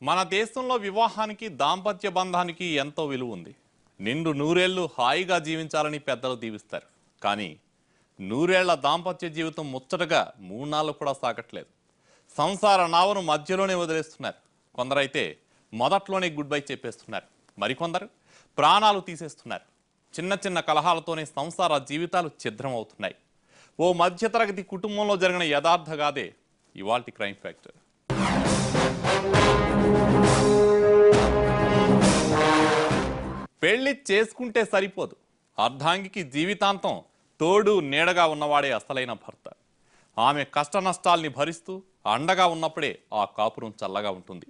మన దేశంలో వివాహానికి దాంపత్య బంధానికి ఎంతో విలువ ఉంది. నిండు నూరేళ్లు హాయిగా జీవించాలని పెద్దలు దీవిస్తారు. కానీ నూరేళ్ల దాంపత్య జీవితం ముచ్చటగా 3 నాళ్ళు కూడా సాగట్లేదు. సంసార నావను మధ్యలోనే వదిలేస్తున్నారు. కొందరైతే మొదట్లోనే గుడ్ బై చెప్పేస్తున్నారు. మరికొందరు ప్రాణాలు తీసేస్తున్నారు. చిన్న చిన్న కలహాలతోనే సంసార జీవితాలు ఛిద్రం అవుతున్నాయి. ఓ మధ్యతరగతి కుటుంబంలో జరిగిన యథార్థగాదే ఇవాల్టి క్రైమ్ ఫ్యాక్టర్. పెళ్లి చేసుకుంటే సరిపోదు, అర్ధాంగికి జీవితాంతం తోడు నీడగా ఉన్నవాడే అసలైన భర్త. ఆమె కష్ట నష్టాల్ని భరిస్తూ అండగా ఉన్నప్పుడే ఆ కాపురం చల్లగా ఉంటుంది.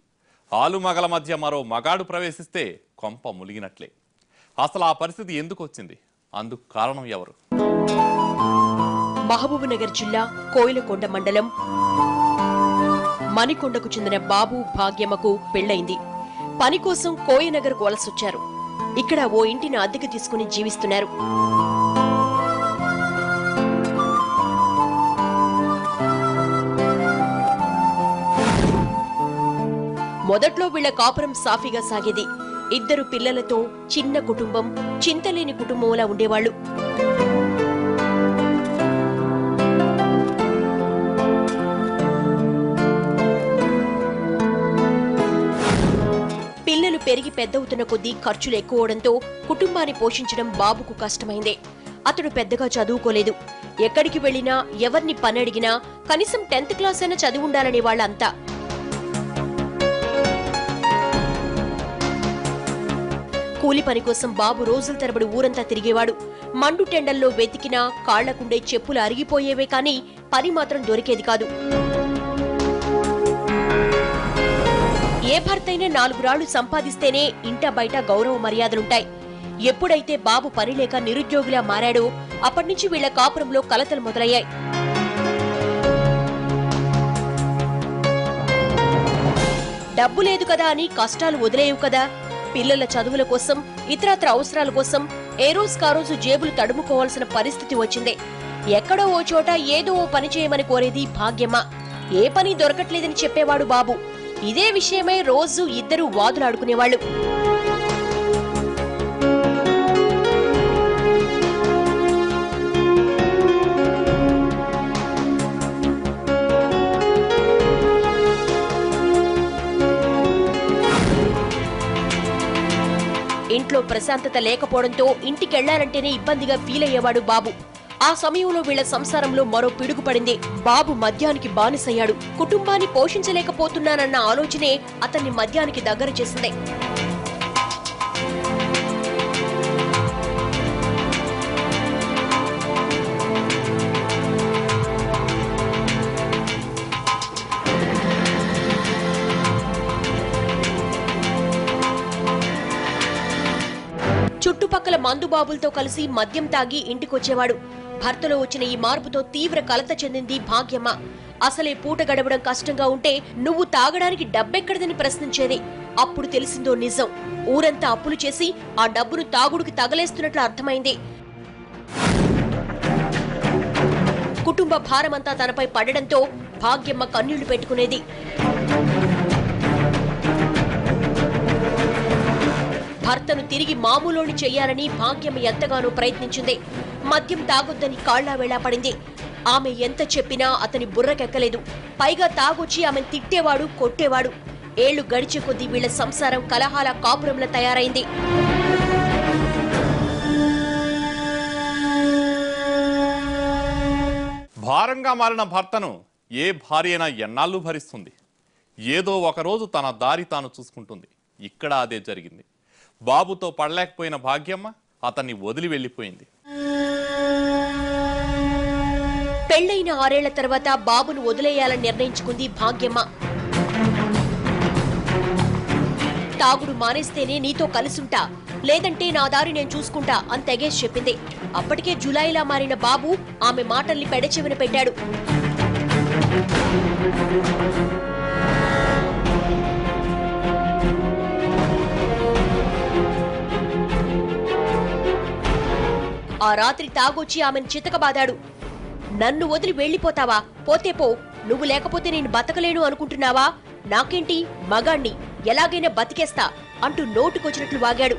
ఆలుమగల మధ్య మరో మగాడు ప్రవేశిస్తే కొంప ములిగినట్లే. అసలు ఆ పరిస్థితి ఎందుకు వచ్చింది? అందుకు కారణం ఎవరు? మహబూబ్నగర్ జిల్లా కోయిలకొండ మండలం మణికొండకు చెందిన బాబు భాగ్యమ్మకు పెళ్లైంది. పని కోసం కోయనగర్కు వలసొచ్చారు. ఇక్కడ ఓ ఇంటిని అద్దెకు తీసుకుని జీవిస్తున్నారు. మొదట్లో వీళ్ల కాపురం సాఫీగా సాగేది. 2 పిల్లలతో చిన్న కుటుంబం, చింతలేని కుటుంబంలా ఉండేవాళ్లు. పిల్లలు పెరిగి పెద్దవుతున్న కొద్దీ ఖర్చులు ఎక్కువడంతో కుటుంబాన్ని పోషించడం బాబుకు కష్టమైందే. అతడు పెద్దగా చదువుకోలేదు. ఎక్కడికి వెళ్లినా, ఎవరిని పని అడిగినా కనీసం 10th క్లాస్ అయినా చదివి ఉండాలనే వాళ్ళంతా. కూలి పని కోసం బాబు రోజుల తరబడి ఊరంతా తిరిగేవాడు. మండు టెండల్లో వెతికినా కాళ్లకుండే చెప్పులు అరిగిపోయేవే కాని పని మాత్రం దొరికేది కాదు. ఏ భర్తైనా 4 రాళ్లు సంపాదిస్తేనే ఇంట బయట గౌరవ మర్యాదలుంటాయి. ఎప్పుడైతే బాబు పని లేక నిరుద్యోగిలా మారాడో అప్పటినుంచి వీళ్ల కాపురంలో కలతలు మొదలయ్యాయి. డబ్బు లేదు కదా అని కష్టాలు వదిలేయవు కదా. పిల్లల చదువుల కోసం, ఇతరత్ర అవసరాల కోసం ఏ రోజు కారోజు జేబులు తడుముకోవాల్సిన పరిస్థితి వచ్చిందే. ఎక్కడో ఓ చోట ఏదో ఓ పని చేయమని కోరేది భాగ్యమ్మ. ఏ పని దొరకట్లేదని చెప్పేవాడు బాబు. ఇదే విషయమై రోజు ఇద్దరు వాదులాడుకునేవాళ్లు. ఇంట్లో ప్రశాంతత లేకపోవడంతో ఇంటికెళ్లాలంటేనే ఇబ్బందిగా ఫీల్ అయ్యేవాడు బాబు. ఆ సమయంలో వీళ్ల సంసారంలో మరో పిడుగు పడింది. బాబు మద్యానికి బానిసయ్యాడు. కుటుంబాన్ని పోషించలేకపోతున్నానన్న ఆలోచనే అతన్ని మద్యానికి దగ్గర చేసింది. చుట్టుపక్కల మందుబాబులతో కలిసి మద్యం తాగి ఇంటికొచ్చేవాడు. భర్తలో వచ్చిన ఈ మార్పుతో తీవ్ర కలత చెందింది భాగ్యమ్మ. అసలే పూట గడవడం కష్టంగా ఉంటే నువ్వు తాగడానికి డబ్బెక్కడదని ప్రశ్నించేది. అప్పుడు తెలిసిందో నిజం. ఊరంతా అప్పులు చేసి ఆ డబ్బును తాగుడుకి తగలేస్తున్నట్లు అర్థమైంది. కుటుంబ భారమంతా తనపై పడడంతో భాగ్యమ్మ కన్నీళ్లు పెట్టుకునేది. భర్తను తిరిగి మామూలోని చెయ్యాలని భాగ్యమ్మ ఎంతగానో ప్రయత్నించింది. మద్యం తాగొద్దని కాళ్లా వేళా పడింది. ఆమె ఎంత చెప్పినా అతని బుర్రకెక్కలేదు. పైగా తాగొచ్చి ఆమెను తిట్టేవాడు, కొట్టేవాడు. ఏళ్లు గడిచే కొద్దీ వీళ్ల సంసారం కలహాల కాపురంలా తయారైంది. భారంగా మారిన భర్తను ఏ భార్య అయినా ఎన్నాళ్ళు భరిస్తుంది? ఏదో ఒకరోజు తన దారి తాను చూసుకుంటుంది. ఇక్కడ అదే జరిగింది. బాబుతో పడలేకపోయిన భాగ్యమ్మ అతన్ని వదిలి వెళ్లిపోయింది. పెళ్లైన 6 ఏళ్ల తర్వాత బాబును వదిలేయాలని నిర్ణయించుకుంది భాగ్యమ్మ. తాగుడు మానేస్తేనే నీతో కలిసుంటా, లేదంటే నా దారి నేను చూసుకుంటా అని తెగేసి చెప్పింది. అప్పటికే జులైలా మారిన బాబు ఆమె మాటల్ని పెడచెవిన పెట్టాడు. ఆ రాత్రి తాగొచ్చి ఆమెను చితకబాదాడు. నన్ను వదిలి వెళ్లిపోతావా? పోతే పో, నువ్వు లేకపోతే నేను బతకలేను అనుకుంటున్నావా? నాకేంటి, మగాణ్ణి, ఎలాగైనా బతికేస్తా అంటూ నోటుకొచ్చినట్లు వాగాడు.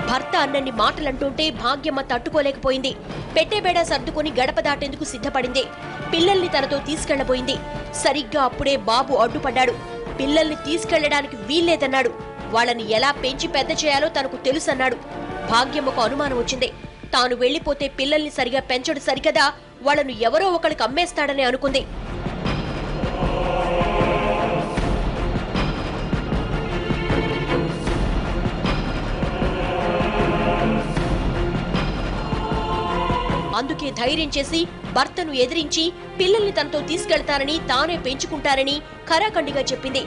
భర్త అన్నన్ని మాటలంటుంటే భాగ్యమ్మ తట్టుకోలేకపోయింది. పెట్టేబేడా సర్దుకొని గడప దాటేందుకు సిద్ధపడింది. పిల్లల్ని తనతో తీసుకెళ్లబోయింది. సరిగ్గా అప్పుడే బాబు అడ్డుపడ్డాడు. పిల్లల్ని తీసుకెళ్లడానికి వీల్లేదన్నాడు. వాళ్ళని ఎలా పెంచి పెద్ద చేయాలో తనకు తెలుసన్నాడు. భాగ్యమ్మకు అనుమానం వచ్చింది. తాను వెళ్లిపోతే పిల్లల్ని సరిగా పెంచడు సరికదా, వాళ్లను ఎవరో ఒకరికి అమ్మేస్తాడని అనుకుంది. అందుకే ధైర్యం చేసి భర్తను ఎదిరించి పిల్లల్ని తనతో తీసుకెళ్తానని, తానే పెంచుకుంటానని ఖరాఖండిగా చెప్పింది.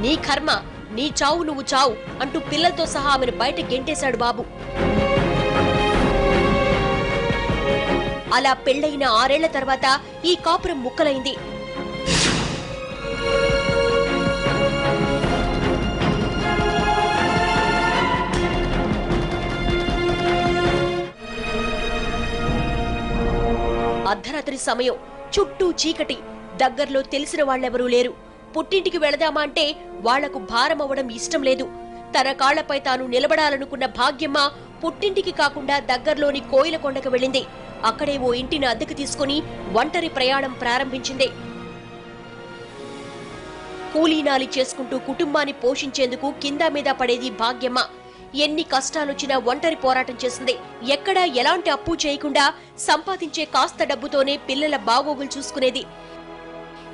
నీ కర్మ, నీ చావు నువ్వు చావు అంటూ పిల్లలతో సహా ఆమెను బయట గెంటేశాడు బాబు. అలా పెళ్లైన 6 ఏళ్ల తర్వాత ఈ కాపురం ముక్కలైంది. అర్ధరాత్రి సమయం, చుట్టూ చీకటి. దగ్గర్లో తెలిసిన వాళ్ళెవరూ లేరు. పుట్టింటికి వెళదామా అంటే వాళ్లకు భారమవ్వడం ఇష్టం లేదు. తన కాళ్లపై తాను నిలబడాలనుకున్న భాగ్యమ్మ పుట్టింటికి కాకుండా దగ్గర్లోని కోయిలకొండకు వెళ్ళింది. అక్కడే ఓ ఇంటిని అద్దెకు తీసుకుని ఒంటరి ప్రయాణం ప్రారంభించింది. కూలీనాలి చేసుకుంటూ కుటుంబాన్ని పోషించేందుకు కింద మీద పడేది భాగ్యమ్మ. ఎన్ని కష్టాలొచ్చినా ఒంటరి పోరాటం చేసింది. ఎక్కడా ఎలాంటి అప్పు చేయకుండా సంపాదించే కాస్త డబ్బుతోనే పిల్లల బాగోగులు చూసుకునేది.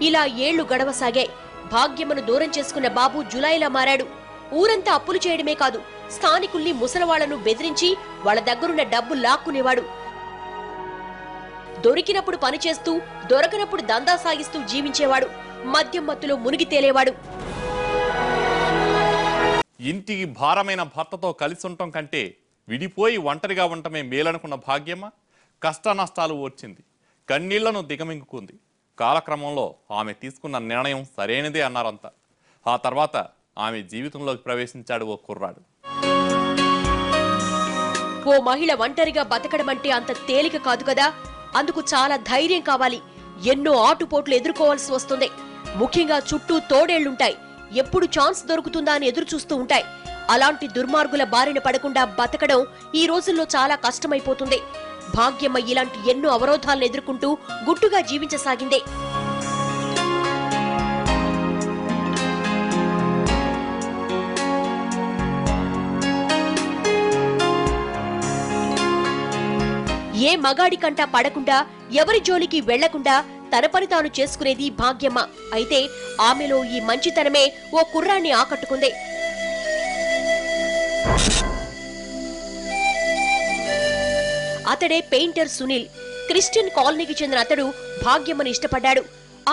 ఇలా ఏళ్లు గడవసాగాయి. భాగ్యమ్మను దూరం చేసుకున్న బాబు జులాయిలా మారాడు. ఊరంతా అప్పులు చేయడమే కాదు, స్థానికుల్ని, ముసలవాళ్లను బెదిరించి వాళ్ల దగ్గరున్న డబ్బు లాక్కునేవాడు. దొరికినప్పుడు పనిచేస్తూ, దొరకనప్పుడు దందా సాగిస్తూ జీవించేవాడు. మద్యం మత్తులో మునిగి తేలేవాడు. ఇంటికి భారమైన భర్తతో కలిసి ఉండటం కంటే విడిపోయి ఒంటరిగా ఉండటమే మేలనుకున్న భాగ్యమ్మ కష్ట నష్టాలు ఓర్చింది. కన్నీళ్లను దిగమింగుకుంది. కాలక్రమంలో ఆమె తీసుకున్న నిర్ణయం సరైనదే అన్నారంతా. ఆ తర్వాత ఆమె జీవితంలోకి ప్రవేశించాడు ఓ కుర్రాడు. ఓ మహిళ ఒంటరిగా బతకడమంటే అంత తేలిక కాదు కదా. అందుకు చాలా ధైర్యం కావాలి. ఎన్నో ఆటుపోట్లు ఎదుర్కోవాల్సి వస్తుంది. ముఖ్యంగా చుట్టూ తోడేళ్లుంటాయి. ఎప్పుడు ఛాన్స్ దొరుకుతుందా అని ఎదురు చూస్తూ ఉంటాయి. అలాంటి దుర్మార్గుల బారిన పడకుండా బతకడం ఈ రోజుల్లో చాలా కష్టమైపోతుంది. భాగ్యమ్మ ఇలాంటి ఎన్నో అవరోధాలను ఎదుర్కొంటూ గుట్టుగా జీవించసాగిందే. ఏ మగాడి కంటా పడకుండా, ఎవరి జోలికి వెళ్లకుండా తన పని తాను చేసుకునేది భాగ్యమ్మ. అయితే ఆమెలో ఈ మంచితనమే ఓ కుర్రాన్ని ఆకట్టుకుంది. అతడే పెయింటర్ సునీల్. క్రిస్టియన్ కాలనీకి చెందిన అతడు భాగ్యమ్మను ఇష్టపడ్డాడు.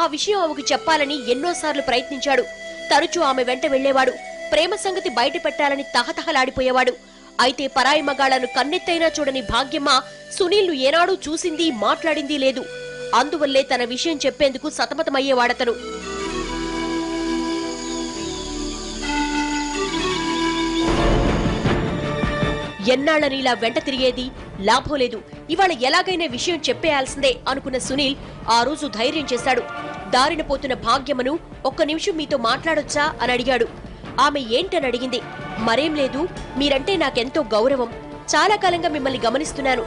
ఆ విషయం ఆమెకు చెప్పాలని ఎన్నోసార్లు ప్రయత్నించాడు. తరచూ ఆమె వెంట వెళ్లేవాడు. ప్రేమ సంగతి బయట పెట్టాలని తహతహలాడిపోయేవాడు. అయితే పరాయి మగాళ్లను కన్నెత్తైనా చూడని భాగ్యమ్మ సునీల్ను ఏనాడూ చూసింది, మాట్లాడింది లేదు. అందువల్లే తన విషయం చెప్పేందుకు సతమతమయ్యేవాడతను. ఎన్నాళ్లనిలా వెంట తిరిగేది, లాభం లేదు. ఇవాళ ఎలాగైనా విషయం చెప్పేయాల్సిందే అనుకున్న సునీల్ ఆ రోజు ధైర్యం చేశాడు. దారిన పోతున్న భాగ్యమ్మను ఒక్క నిమిషం మీతో మాట్లాడొచ్చా అని అడిగాడు. ఆమె ఏంటని అడిగింది. మరేం లేదు, మీరంటే నాకెంతో గౌరవం. చాలా కాలంగా మిమ్మల్ని గమనిస్తున్నాను.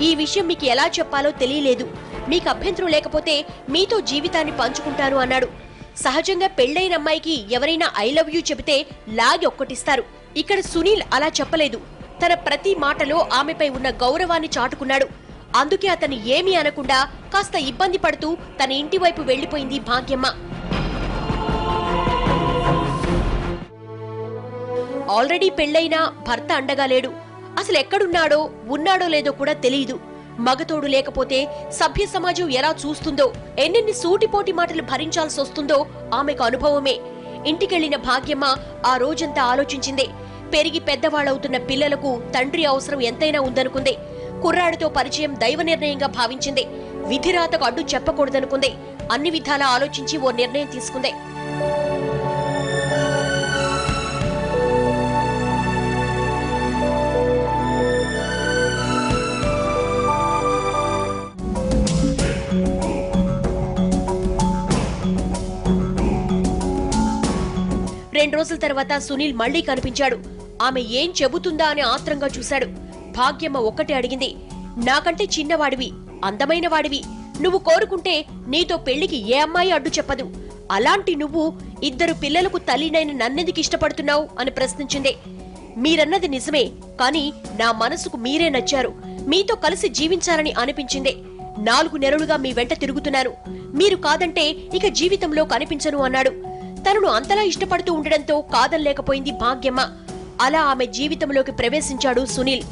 ఈ విషయం మీకు ఎలా చెప్పాలో తెలియలేదు. మీకు అభ్యంతరం లేకపోతే మీతో జీవితాన్ని పంచుకుంటాను అన్నాడు. సహజంగా పెళ్లైన అమ్మాయికి ఎవరైనా ఐ లవ్ యూ చెబితే లాగి ఒక్కటిస్తారు. ఇక్కడ సునీల్ అలా చెప్పలేదు. తన ప్రతి మాటలో ఆమెపై ఉన్న గౌరవాన్ని చాటుకున్నాడు. అందుకే అతన్ని ఏమీ అనకుండా కాస్త ఇబ్బంది పడుతూ తన ఇంటి వైపు వెళ్లిపోయింది భాగ్యమ్మ. ఆల్రెడీ పెళ్లైనా భర్త అండగా లేడు. అసలు ఎక్కడున్నాడో, ఉన్నాడో లేదో కూడా తెలియదు. మగతోడు లేకపోతే సభ్య సమాజం ఎలా చూస్తుందో, ఎన్నెన్ని సూటిపోటి మాటలు భరించాల్సి వస్తుందో ఆమెకు అనుభవమే. ఇంటికెళ్లిన భాగ్యమ్మ ఆ రోజంతా ఆలోచించింది. పెరిగి పెద్దవాళ్లవుతున్న పిల్లలకు తండ్రి అవసరం ఎంతైనా ఉందనుకుంది. కుర్రాడితో పరిచయం దైవ నిర్ణయంగా భావించింది. విధిరాతకు అడ్డు చెప్పకూడదనుకుంది. అన్ని విధాలా ఆలోచించి ఓ నిర్ణయం తీసుకుంది. 2 రోజుల తర్వాత సునీల్ మళ్లీ కనిపించాడు. ఆమె ఏం చెబుతుందా అని ఆత్రంగా చూశాడు. భాగ్యమ్మ ఒక్కటే అడిగింది, నాకంటే చిన్నవాడివి, అందమైన వాడివి, నువ్వు కోరుకుంటే నీతో పెళ్లికి ఏ అమ్మాయి అడ్డు చెప్పదు. అలాంటి నువ్వు 2 పిల్లలకు తల్లినైన నన్నెందుకు ఇష్టపడుతున్నావు అని ప్రశ్నించింది. మీరన్నది నిజమే, కాని నా మనసుకు మీరే నచ్చారు. మీతో కలిసి జీవించాలని అనిపించింది. 4 నెలలుగా మీ వెంట తిరుగుతున్నాను. మీరు కాదంటే ఇక జీవితంలో కనిపించను అన్నాడు. తనను అంతలా ఇష్టపడుతూ ఉండడంతో కాదనలేకపోయింది భాగ్యమ్మ. అలా ఆమె జీవితంలోకి ప్రవేశించాడు సునీల్.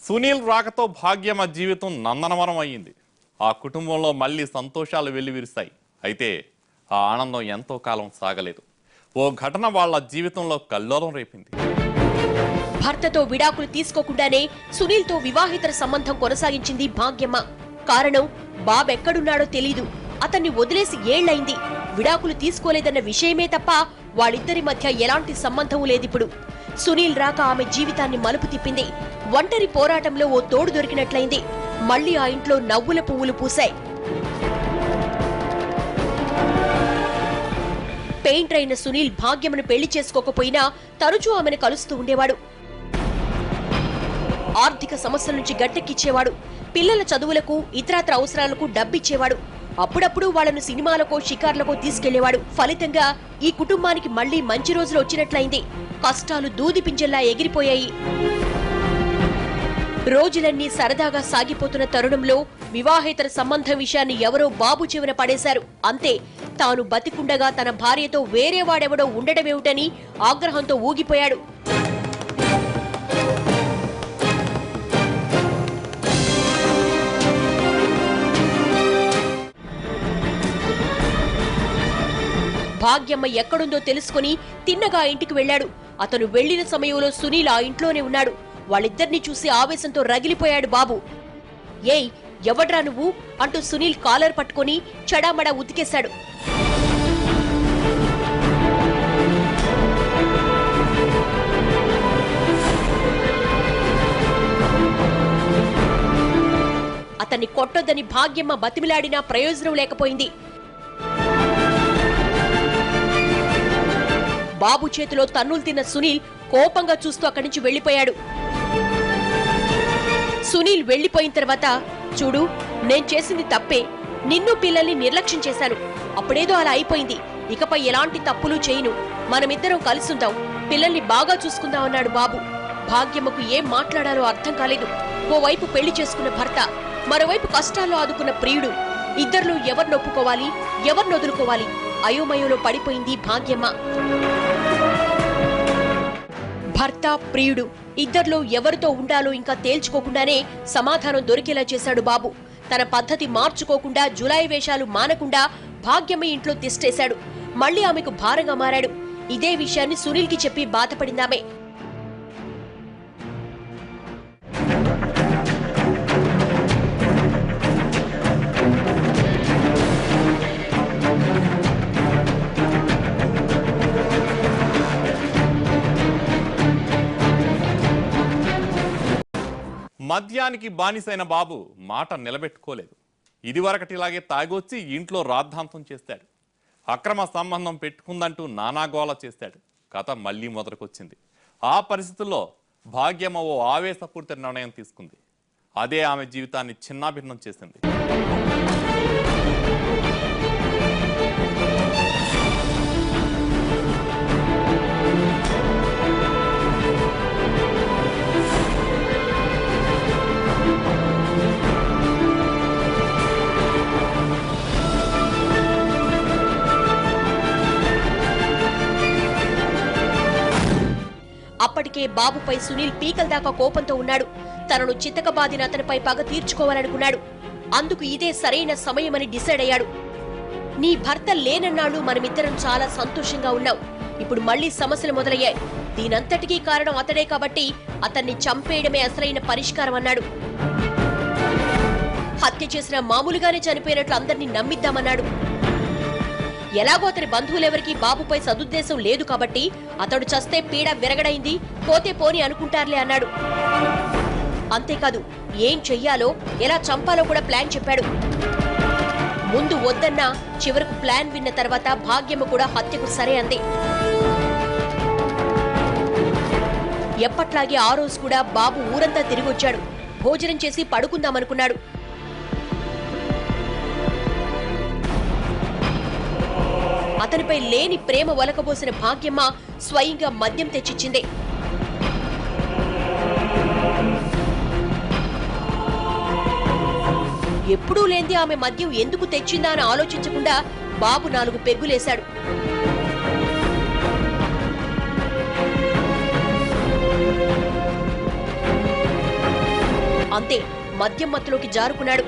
సునీల్ రాకతో భాగ్యమ్మ జీవితం నందనవనం అయ్యింది. ఆ కుటుంబంలో మళ్ళీ సంతోషాలు వెల్లివిరుస్తాయి. అయితే ఆ ఆనందం ఎంతో కాలం సాగలేదు. ఓ ఘటన వాళ్ల జీవితంలో కల్లోలం రేపింది. భర్తతో విడాకులు తీసుకోకుండానే సునీల్తో వివాహితర సంబంధం కొనసాగించింది భాగ్యమ్మ. కారణం, బాబెక్కడున్నాడో తెలీదు, అతన్ని వదిలేసి ఏళ్లైంది. విడాకులు తీసుకోలేదన్న విషయమే తప్ప వాళ్ళిద్దరి మధ్య ఎలాంటి సంబంధం లేదిప్పుడు. సునీల్ రాక ఆమె జీవితాన్ని మలుపు తిప్పింది. ఒంటరి పోరాటంలో ఓ తోడు దొరికినట్లయింది. మళ్లీ ఆ ఇంట్లో నవ్వుల పువ్వులు పూశాయి. పెయింటర్ అయిన సునీల్ భాగ్యమ్మను పెళ్లి చేసుకోకపోయినా తరచూ ఆమెను కలుస్తూ ఉండేవాడు. ఆర్థిక సమస్యల నుంచి గట్టెక్కిచ్చేవాడు. పిల్లల చదువులకు, ఇతరత్ర అవసరాలకు డబ్బిచ్చేవాడు. అప్పుడప్పుడు వాళ్లను సినిమాలకో షికార్లకో తీసుకెళ్లేవాడు. ఫలితంగా ఈ కుటుంబానికి మళ్లీ మంచి రోజులు వచ్చినట్లయింది. కష్టాలు దూది పింజల్లా ఎగిరిపోయాయి. రోజులన్నీ సరదాగా సాగిపోతున్న తరుణంలో వివాహేతర సంబంధం విషయాన్ని ఎవరో బాబు చెవిన పడేశారు. అంతే, తాను బతికుండగా తన భార్యతో వేరేవాడెవడో ఉండడమేమిటని ఆగ్రహంతో ఊగిపోయాడు. భాగ్యమ్మ ఎక్కడుందో తెలుసుకుని తిన్నగా ఇంటికి వెళ్లాడు. అతను వెళ్లిన సమయంలో సునీల్ ఆ ఇంట్లోనే ఉన్నాడు. వాళ్ళిద్దరినీ చూసి ఆవేశంతో రగిలిపోయాడు బాబు. ఏయ్, ఎవడ్రా నువ్వు అంటూ సునీల్ కాలర్ పట్టుకుని చడామడా ఉతికేశాడు. అతన్ని కొట్టొద్దని భాగ్యమ్మ బతిమిలాడినా ప్రయోజనం లేకపోయింది. బాబు చేతిలో తన్నులు తిన్న సునీల్ కోపంగా చూస్తూ అక్కడి నుంచి వెళ్లిపోయాడు. సునీల్ వెళ్లిపోయిన తర్వాత, చూడు, నేను చేసింది తప్పే, నిన్ను పిల్లల్ని నిర్లక్ష్యం చేశాను. అప్పుడేదో అలా అయిపోయింది. ఇకపై ఎలాంటి తప్పులు చేయను. మనమిద్దరం కలిసుందాం, పిల్లల్ని బాగా చూసుకుందాం అన్నాడు బాబు. భాగ్యమ్మకు ఏం మాట్లాడాలో అర్థం కాలేదు. ఓవైపు పెళ్లి చేసుకున్న భర్త, మరోవైపు కష్టాల్లో ఆదుకున్న ప్రియుడు. ఇద్దరిలో ఎవరిని ఒప్పుకోవాలి, ఎవరిని వదులుకోవాలి? అయోమయంలో పడిపోయింది భాగ్యమ్మ. భర్త, ప్రియుడు ఇద్దరిలో ఎవరితో ఉండాలో ఇంకా తేల్చుకోకుండానే సమాధానం దొరికేలా చేశాడు బాబు. తన పద్ధతి మార్చుకోకుండా, జులాయి వేషాలు మానకుండా భాగ్యమ్మ ఇంట్లో తిష్టేశాడు. మళ్లీ ఆమెకు భారంగా మారాడు. ఇదే విషయాన్ని సునీల్కి చెప్పి బాధపడిందామె. మద్యానికి బానిసైన బాబు మాట నిలబెట్టుకోలేదు. ఇదివరకటిలాగే తాగొచ్చి ఇంట్లో రాద్ధాంతం చేస్తాడు. అక్రమ సంబంధం పెట్టుకుందంటూ నానాగోళ చేస్తాడు. కథ మళ్లీ మొదలుకొచ్చింది. ఆ పరిస్థితుల్లో భాగ్యమ్మ ఓ ఆవేశపూరిత నిర్ణయం తీసుకుంది. అదే ఆమె జీవితాన్ని చిన్నాభిన్నం చేసింది. అప్పటికే బాబుపై సునీల్ పీకల దాకా కోపంతో ఉన్నాడు. తనను చితకబాదిన అతనిపై పగ తీర్చుకోవాలనుకున్నాడు. అందుకు ఇదే సరైన సమయమని డిసైడ్ అయ్యాడు. నీ భర్త లేనన్నాడు మనమిద్దరం చాలా సంతోషంగా ఉన్నాం. ఇప్పుడు మళ్లీ సమస్యలు మొదలయ్యాయి. దీనంతటికీ కారణం అతడే కాబట్టి అతన్ని చంపేయడమే అసలైన పరిష్కారం అన్నాడు. హత్య చేసిన మామూలుగానే చనిపోయినట్లు అందరినీ నమ్మిద్దామన్నాడు. ఎలాగో అతని బంధువులెవరికీ బాబుపై సదుద్దేశం లేదు కాబట్టి అతడు చస్తే పీడ విరగడైంది, పోతే పోని అనుకుంటారులే అన్నాడు. అంతేకాదు ఏం చెయ్యాలో ఎలా చంపాలో కూడా ప్లాన్ చెప్పాడు. ముందు వద్దన్నా చివరకు ప్లాన్ విన్న తర్వాత భాగ్యమ్మ కూడా హత్యకు సరే అంది. ఎప్పట్లాగే ఆ రోజు కూడా బాబు ఊరంతా తిరిగొచ్చాడు. భోజనం చేసి పడుకుందామనుకున్నాడు. అతనిపై లేని ప్రేమ ఒలకబోసిన భాగ్యమ్మ స్వయంగా మద్యం తెచ్చిచ్చింది. ఎప్పుడూ లేంది ఆమె మద్యం ఎందుకు తెచ్చిందా అని ఆలోచించకుండా బాబు 4 పెగ్గులేశాడు. అంతే, మద్యం మత్తులోకి జారుకున్నాడు.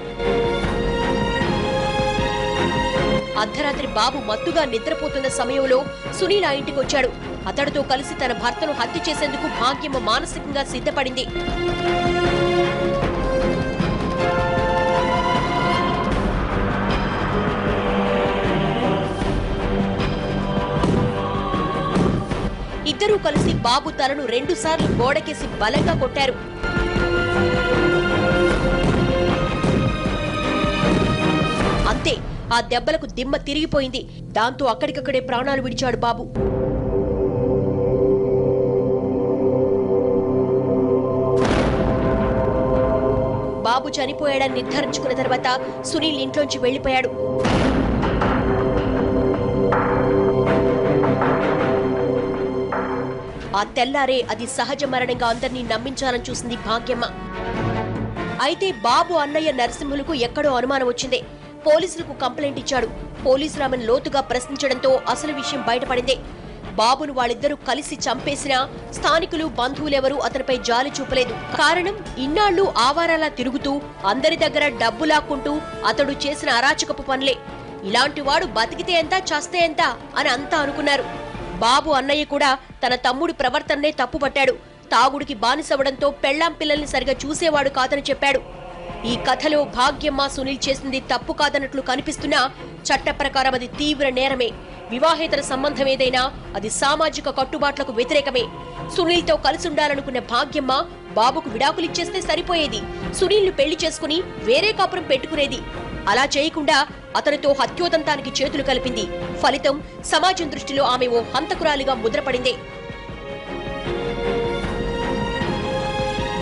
అర్ధరాత్రి బాబు మత్తుగా నిద్రపోతున్న సమయంలో సునీల్ ఆ ఇంటికొచ్చాడు. అతడితో కలిసి తన భర్తను హత్య చేసేందుకు భాగ్యమ్మ మానసికంగా సిద్ధపడింది. ఇద్దరూ కలిసి బాబు తలను 2 సార్లు గోడకేసి బలంగా కొట్టారు. అంతే, ఆ దెబ్బలకు దిమ్మ తిరిగిపోయింది. దాంతో అక్కడికక్కడే ప్రాణాలు విడిచాడు బాబు. బాబు చనిపోయాడని నిర్ధారించుకున్న తర్వాత సునీల్ ఇంట్లోంచి వెళ్లిపోయాడు. ఆ తెల్లారే అది సహజ మరణంగా అందరినీ నమ్మించాలని చూసింది భాగ్యమ్మ. అయితే బాబు అన్నయ్య నరసింహులకు ఎక్కడో అనుమానం వచ్చింది. పోలీసులకు కంప్లైంట్ ఇచ్చాడు. పోలీసులు ఆమెను లోతుగా ప్రశ్నించడంతో అసలు విషయం బయటపడింది. బాబును వాళ్ళిద్దరూ కలిసి చంపేసినా స్థానికులు, బంధువులెవరూ అతనిపై జాలి చూపలేదు. కారణం, ఇన్నాళ్లు ఆవారాలా తిరుగుతూ అందరి దగ్గర డబ్బు లాక్కుంటూ అతడు చేసిన అరాచకపు పనులే. ఇలాంటి వాడు బతికితే ఎంత, చస్తే ఎంత అని అంతా అనుకున్నారు. బాబు అన్నయ్య కూడా తన తమ్ముడి ప్రవర్తననే తప్పుపట్టాడు. తాగుడికి బానిసవడంతో పెళ్లాం పిల్లల్ని సరిగా చూసేవాడు కాదని చెప్పాడు. ఈ కథలో భాగ్యమ్మ, సునీల్ చేసింది తప్పు కాదన్నట్లు కనిపిస్తున్నా చట్ట ప్రకారం అది తీవ్ర నేరమే. వివాహేతర సంబంధం ఏదైనా అది సామాజిక కట్టుబాట్లకు వ్యతిరేకమే. సునీల్తో కలిసుండాలనుకున్న భాగ్యమ్మ బాబుకు విడాకులిచ్చేస్తే సరిపోయేది. సునీల్ను పెళ్లి చేసుకుని వేరే కాపురం పెట్టుకునేది. అలా చేయకుండా అతనితో హత్యోదంతానికి చేతులు కలిపింది. ఫలితం, సమాజం దృష్టిలో ఆమె ఓ హంతకురాలిగా ముద్రపడింది.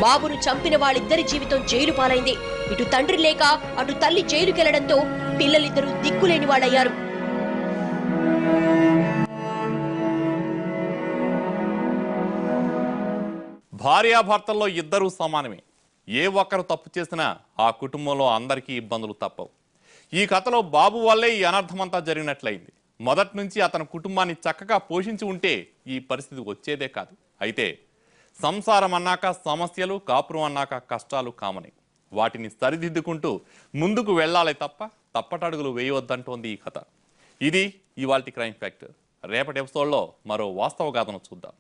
బాబును చంపిన వాళ్ళిద్దరి జీవితం జైలు పాలైంది. ఇటు తండ్రి లేక అటు తల్లి జైలుకెళ్లడంతో పిల్లలిద్దరూ దిక్కులేని వాళ్ళయ్యారు. భార్యాభర్తల్లో ఇద్దరూ సమానమే. ఏ ఒక్కరు తప్పు చేసినా ఆ కుటుంబంలో అందరికీ ఇబ్బందులు తప్పవు. ఈ కథలో బాబు వల్లే ఈ అనర్థమంతా జరిగినట్లయింది. మొదటి నుంచి అతని కుటుంబాన్ని చక్కగా పోషించి ఉంటే ఈ పరిస్థితి వచ్చేదే కాదు. అయితే సంసారం అన్నాక సమస్యలు, కాపురం అన్నాక కష్టాలు కామనే. వాటిని సరిదిద్దుకుంటూ ముందుకు వెళ్ళాలి తప్ప తప్పటడుగులు వేయవద్దంటోంది ఈ కథ. ఇది ఇవాల్టి క్రైమ్ ఫ్యాక్టర్. రేపటి ఎపిసోడ్లో మరో వాస్తవ గాథను చూద్దాం.